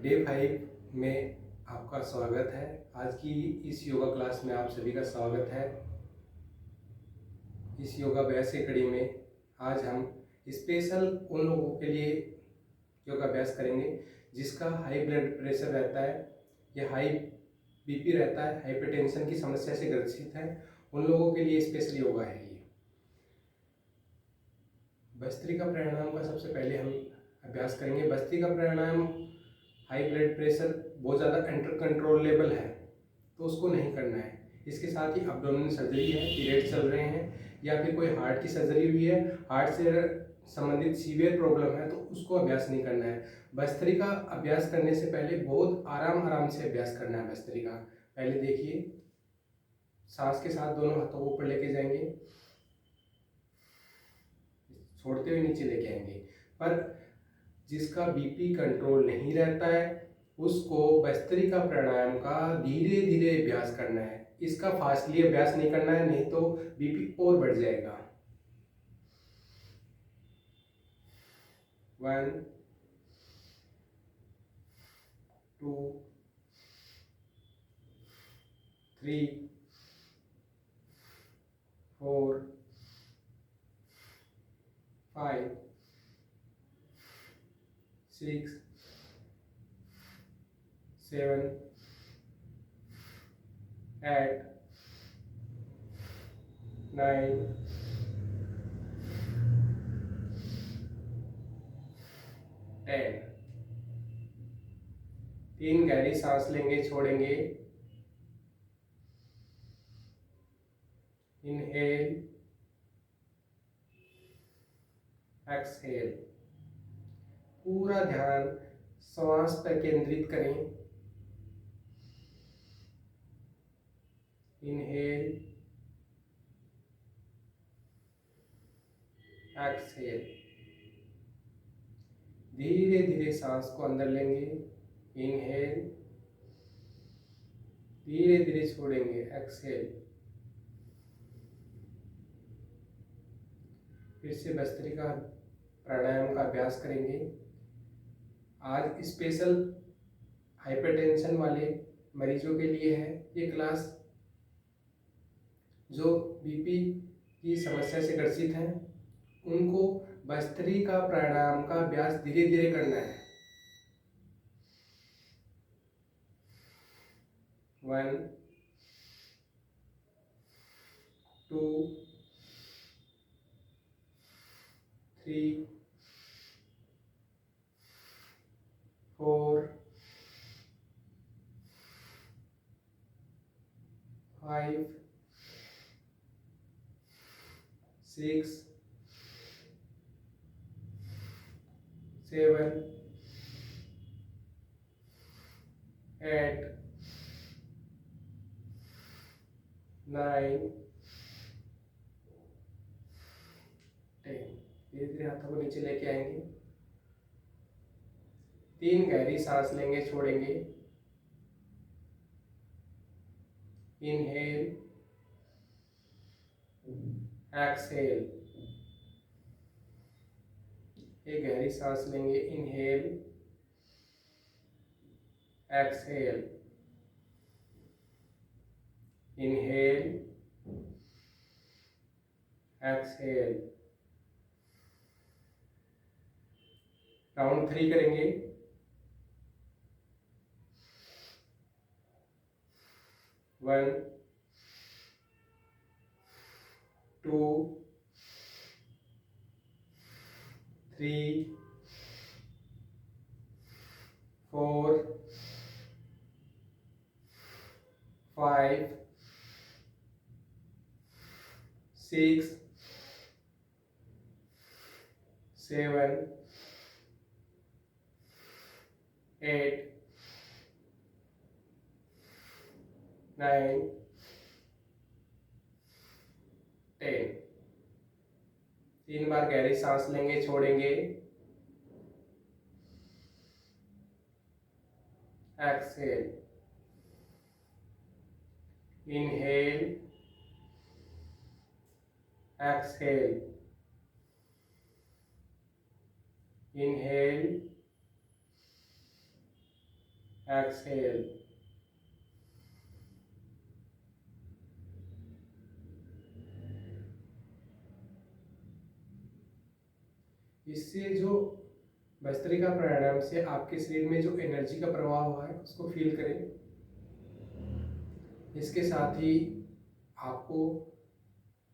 Day 5 में आपका स्वागत है। आज की इस योगा क्लास में आप सभी का स्वागत है। इस योगा अभ्यास की कड़ी में आज हम स्पेशल उन लोगों के लिए योगा अभ्यास करेंगे जिसका हाई ब्लड प्रेशर रहता है या हाई बीपी रहता है, हाइपरटेंशन की समस्या से ग्रसित है। उन लोगों के लिए स्पेशल योगा है ये। भस्त्रिका प्राणायाम का सबसे पहले हम अभ्यास करेंगे। भस्त्रिका प्राणायाम हाई ब्लड प्रेशर बहुत ज़्यादा अंडर कंट्रोलेबल है तो उसको नहीं करना है। इसके साथ ही अब्डोमिनल सर्जरी है, पीरियड चल रहे हैं या फिर कोई हार्ट की सर्जरी हुई है, हार्ट से संबंधित सीवियर प्रॉब्लम है तो उसको अभ्यास नहीं करना है। भस्त्रिका अभ्यास करने से पहले बहुत आराम से अभ्यास करना है। भस्त्रिका पहले देखिए, सांस के साथ दोनों हाथों को ऊपर लेके जाएंगे, छोड़ते हुए नीचे लेके आएंगे। पर जिसका बीपी कंट्रोल नहीं रहता है उसको भस्त्रिका प्राणायाम का धीरे धीरे अभ्यास करना है। इसका फास्टली अभ्यास नहीं करना है, नहीं तो बीपी और बढ़ जाएगा। 1 2 3 4 5 6 7 8 9 10। 3 गहरी सांस लेंगे, छोड़ेंगे। Inhale, exhale. पूरा ध्यान श्वास पर केंद्रित करें। Inhale, exhale. धीरे धीरे सांस को अंदर लेंगे। इनहेल, धीरे धीरे छोड़ेंगे। एक्सहेल। फिर से भस्त्रिका प्राणायाम का अभ्यास करेंगे। आज स्पेशल हाइपरटेंशन वाले मरीजों के लिए है ये क्लास। जो बीपी की समस्या से ग्रसित हैं उनको भस्त्रिका प्राणायाम का अभ्यास धीरे धीरे करना है। 1 2 3 4 5 6 7 8 9 10। धीरे धीरे हाथों को नीचे लेके आएंगे। 3 गहरी सांस लेंगे, छोड़ेंगे। Inhale, exhale. एक गहरी सांस लेंगे। Inhale, exhale. Inhale, exhale. Round 3 करेंगे। 1 2 3 4 5 6 7 8 9 10। 3 बार गहरी सांस लेंगे, छोड़ेंगे। Exhale. Inhale, exhale. Inhale, exhale. इससे जो भस्त्रिका प्राणायाम से आपके शरीर में जो एनर्जी का प्रवाह हुआ है उसको फील करें। इसके साथ ही आपको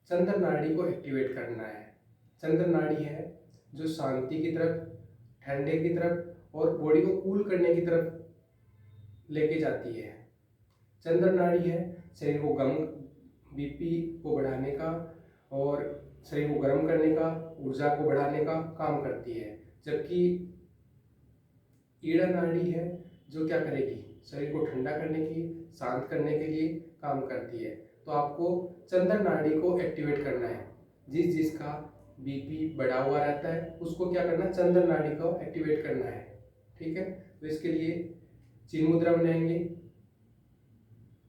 चंद्र नाड़ी को एक्टिवेट करना है। चंद्र नाड़ी है जो शांति की तरफ, ठंडे की तरफ और बॉडी को कूल करने की तरफ लेके जाती है। चंद्र नाड़ी है शरीर को बीपी को बढ़ाने का और शरीर को गर्म करने का, ऊर्जा को बढ़ाने का काम करती है। जबकि ईड़ा नाड़ी है जो क्या करेगी, शरीर को ठंडा करने की, शांत करने के लिए काम करती है। तो आपको चंद्र नाड़ी को एक्टिवेट करना है। जिसका बीपी बढ़ा हुआ रहता है उसको क्या करना, चंद्र नाड़ी को एक्टिवेट करना है। ठीक है, तो इसके लिए चिन्ह मुद्रा बनाएंगे,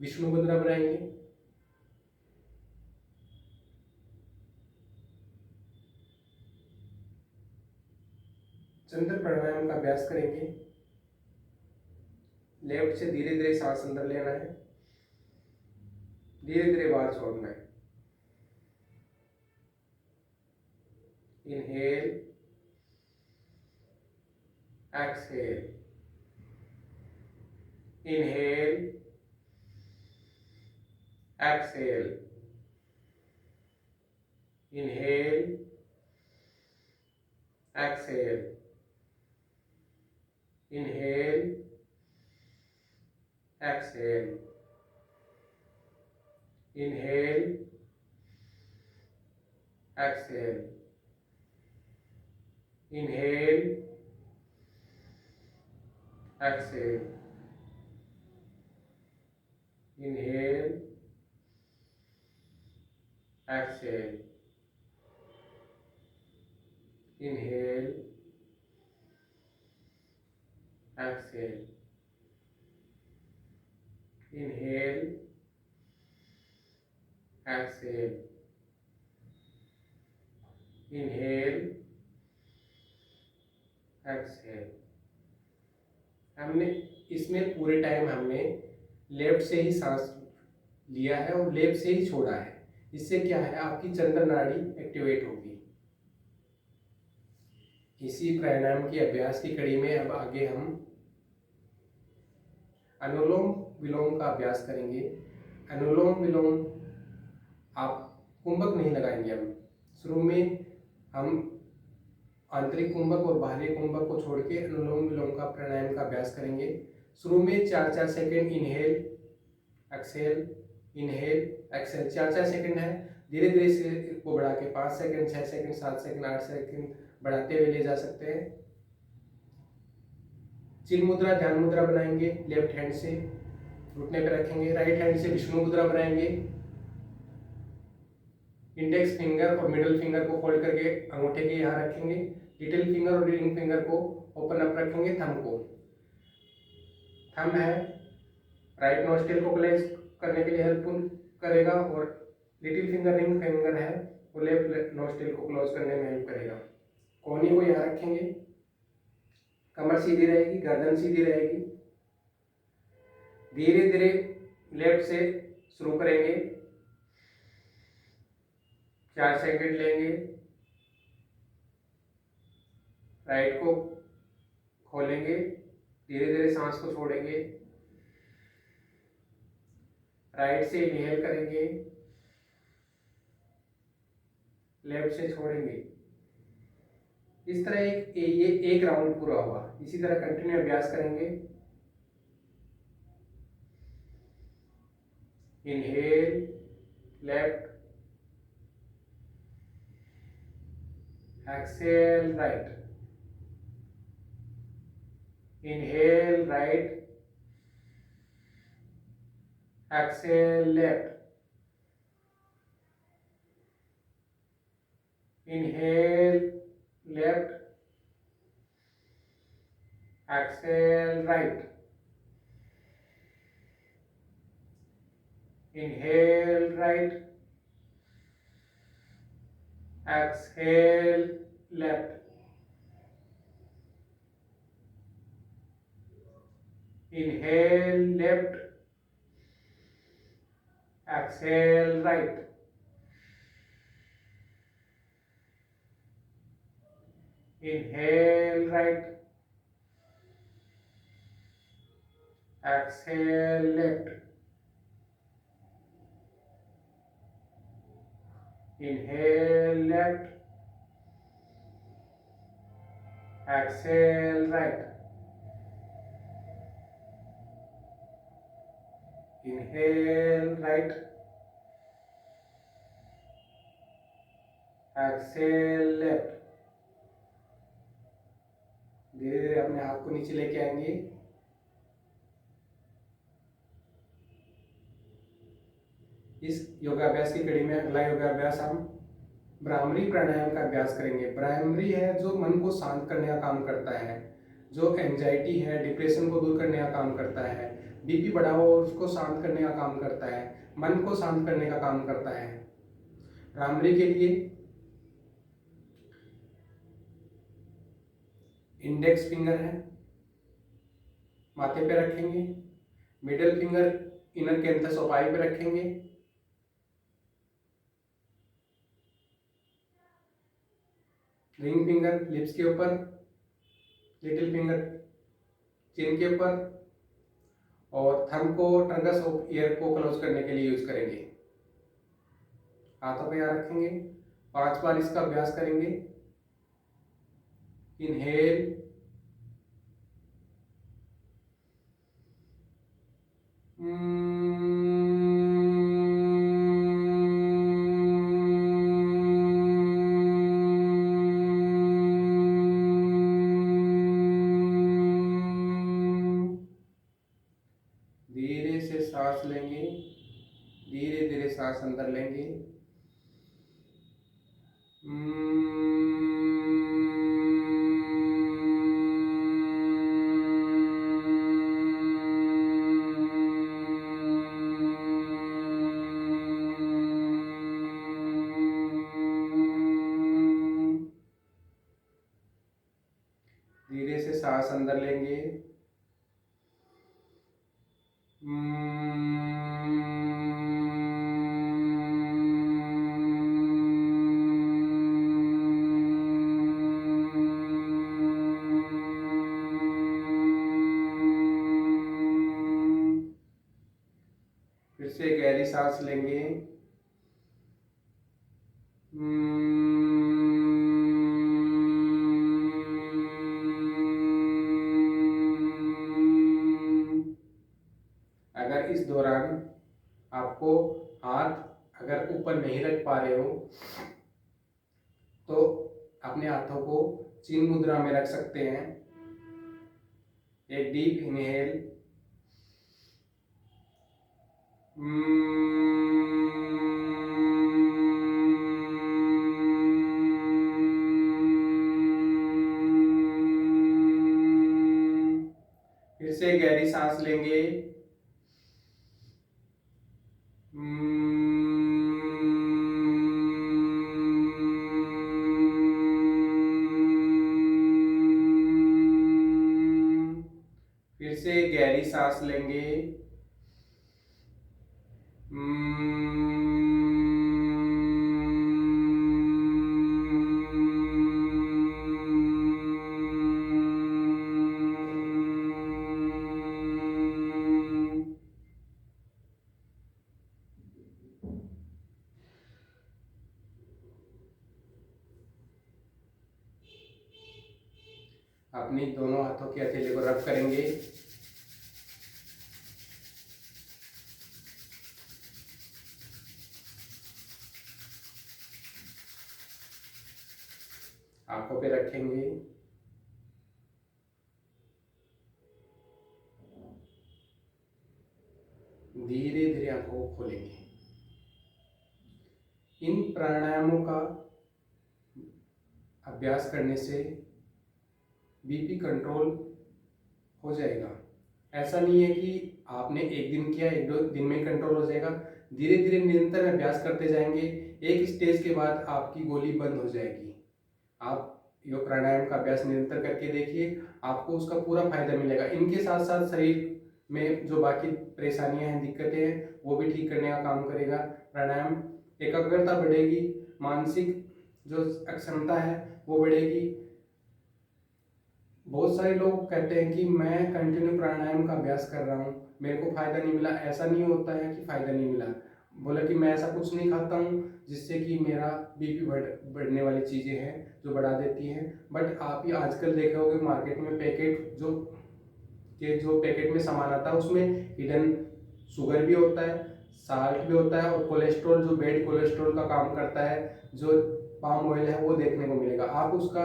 विष्णु मुद्रा बनाएंगे, चंद्र प्राणायाम का अभ्यास करेंगे। लेफ्ट से धीरे धीरे सांस अंदर लेना है, धीरे धीरे बाहर छोड़ना है। Inhale, exhale, inhale, exhale, inhale, exhale, inhale, exhale, inhale, exhale, inhale, exhale, inhale, exhale, inhale, exhale, inhale, exhale, inhale, exhale. हमने इसमें पूरे टाइम हमने लेफ्ट से ही सांस लिया है और लेफ्ट से ही छोड़ा है। इससे क्या है, आपकी चंद्र नाड़ी एक्टिवेट होगी। इसी प्राणायाम की अभ्यास की कड़ी में अब आगे हम अनुलोम विलोम का अभ्यास करेंगे। अनुलोम विलोम आप कुंभक नहीं लगाएंगे। हम शुरू में हम आंतरिक कुंभक और बाहरी कुंभक को छोड़ के अनुलोम विलोम का प्राणायाम का अभ्यास करेंगे। शुरू में 4-4 second inhale, exhale, inhale, exhale, 4-4 second है। धीरे धीरे से को बढ़ा के 5 सेकेंड, 6 सेकेंड, 7 सेकेंड, 8 सेकेंड बढ़ाते हुए ले जा सकते हैं। चिन्ह मुद्रा, ध्यान मुद्रा बनाएंगे। लेफ्ट हैंड से घुटने पे रखेंगे, राइट हैंड से विष्णु मुद्रा बनाएंगे। इंडेक्स फिंगर और मिडिल फिंगर को फोल्ड करके अंगूठे के यहाँ रखेंगे। लिटिल फिंगर और रिंग फिंगर को ओपन अप रखेंगे। थंब है राइट नोस्ट्रिल को क्लोज करने के लिए हेल्पफुल करेगा और लिटिल फिंगर, रिंग फिंगर है वो लेफ्ट नोस्ट्रिल को क्लोज करने में हेल्प करेगा। कोहनी को यहाँ रखेंगे, कमर सीधी रहेगी, गर्दन सीधी रहेगी। धीरे धीरे लेफ्ट से शुरू करेंगे, 4 सेकेंड लेंगे। राइट को खोलेंगे, धीरे धीरे सांस को छोड़ेंगे। राइट से इनहेल करेंगे, लेफ्ट से छोड़ेंगे। इस तरह ये एक राउंड पूरा हुआ। इसी तरह कंटिन्यू अभ्यास करेंगे। Inhale left, exhale right, inhale right, exhale left, inhale left, exhale right, inhale right, exhale left. Inhale left, exhale right. Inhale right, exhale left. Inhale left, exhale right. Inhale right, exhale left. धीरे धीरे अपने हाथ को नीचे लेके आएंगे। इस योगाभ्यास की कड़ी में अगला योगाभ्यास हम भ्रामरी प्राणायाम का अभ्यास करेंगे। भ्रामरी है जो मन को शांत करने का काम करता है, जो एंजाइटी है, डिप्रेशन को दूर करने का काम करता है, बीपी बढ़ा हो उसको शांत करने का काम करता है, मन को शांत करने का काम करता है। भ्रामरी के लिए इंडेक्स फिंगर है, माथे पे रखेंगे, middle finger inner canthus of eye पे रखेंगे, रिंग फिंगर लिप्स के ऊपर, लिटिल फिंगर चिन के ऊपर, और थंब को ट्रंगस ऑफ ईयर को क्लोज करने के लिए यूज करेंगे। हाथों पे यहाँ रखेंगे, 5 बार इसका अभ्यास करेंगे। इनहेल, धीरे से सांस लेंगे, धीरे धीरे सांस अंदर लेंगे। धीरे से सांस अंदर लेंगे। फिर से गहरी सांस लेंगे। अगर इस दौरान आपको हाथ अगर ऊपर नहीं रख पा रहे हो तो अपने हाथों को चिन्ह मुद्रा में रख सकते हैं। एक डीप इनहेल, फिर से गहरी सांस लेंगे। फिर से गहरी सांस लेंगे। अपनी दोनों हाथों के हथेली को रब करेंगे। आंखों पे रखेंगे। धीरे धीरे आंखों को खोलेंगे। इन प्राणायामों का अभ्यास करने से बीपी कंट्रोल हो जाएगा। ऐसा नहीं है कि आपने एक दिन किया, 1-2 दिन में कंट्रोल हो जाएगा। धीरे धीरे निरंतर अभ्यास करते जाएंगे, एक स्टेज के बाद आपकी गोली बंद हो जाएगी। आप योग प्राणायाम का अभ्यास निरंतर करके देखिए, आपको उसका पूरा फायदा मिलेगा। इनके साथ साथ शरीर में जो बाकी परेशानियां हैं, दिक्कतें हैं, वो भी ठीक करने का काम करेगा प्राणायाम। एकाग्रता बढ़ेगी, मानसिक जो अक्षमता है वो बढ़ेगी। बहुत सारे लोग कहते हैं कि मैं कंटिन्यू प्राणायाम का अभ्यास कर रहा हूँ, मेरे को फ़ायदा नहीं मिला। ऐसा नहीं होता है कि फ़ायदा नहीं मिला। बोला कि मैं ऐसा कुछ नहीं खाता हूँ जिससे कि मेरा बीपी बढ़ने वाली चीज़ें हैं जो बढ़ा देती हैं। बट आप ये आजकल देखे होगे मार्केट में पैकेट जो पैकेट में सामान आता है उसमें हिडन शुगर भी होता है, साल्ट भी होता है, और कोलेस्ट्रॉल जो बैड कोलेस्ट्रॉल का काम करता है, जो पाम ऑयल है, वो देखने को मिलेगा। आप उसका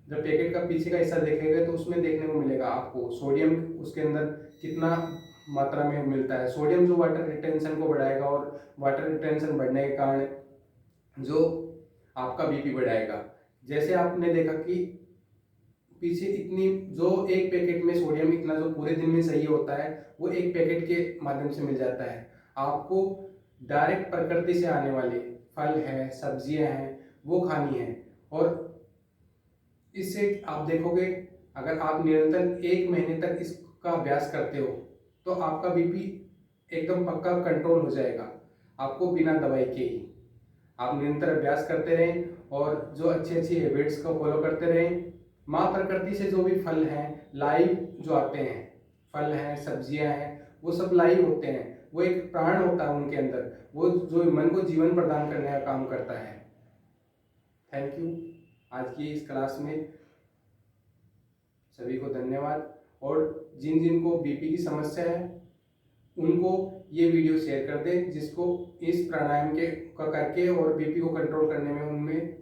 जब पैकेट का पीछे का हिस्सा देखेंगे तो उसमें देखने को मिलेगा आपको सोडियम उसके अंदर कितना मात्रा में मिलता है। सोडियम जो वाटर रिटेंशन को बढ़ाएगा, और वाटर रिटेंशन बढ़ने के कारण जो आपका बीपी बढ़ाएगा। जैसे आपने देखा कि पीछे इतनी जो एक पैकेट में सोडियम इतना जो पूरे दिन में चाहिए होता है, वो एक पैकेट के माध्यम से मिल जाता है। आपको डायरेक्ट प्रकृति से आने वाले फल है, सब्जियां हैं, वो खानी है। और इससे आप देखोगे, अगर आप निरंतर 1 महीने तक इसका अभ्यास करते हो तो आपका बीपी एकदम पक्का कंट्रोल हो जाएगा, आपको बिना दवाई के ही। आप निरंतर अभ्यास करते रहें और जो अच्छी अच्छी हैबिट्स को फॉलो करते रहें। माँ प्रकृति से जो भी फल हैं लाइव जो आते हैं, फल हैं, सब्जियां हैं, वो सब लाइव होते हैं। वो एक प्राण होता है उनके अंदर, वो जो मन को जीवन प्रदान करने का काम करता है। Thank you. आज की इस क्लास में सभी को धन्यवाद। और जिन जिन को बीपी की समस्या है उनको ये वीडियो शेयर कर दें, जिसको इस प्राणायाम के करके और बीपी को कंट्रोल करने में उनमें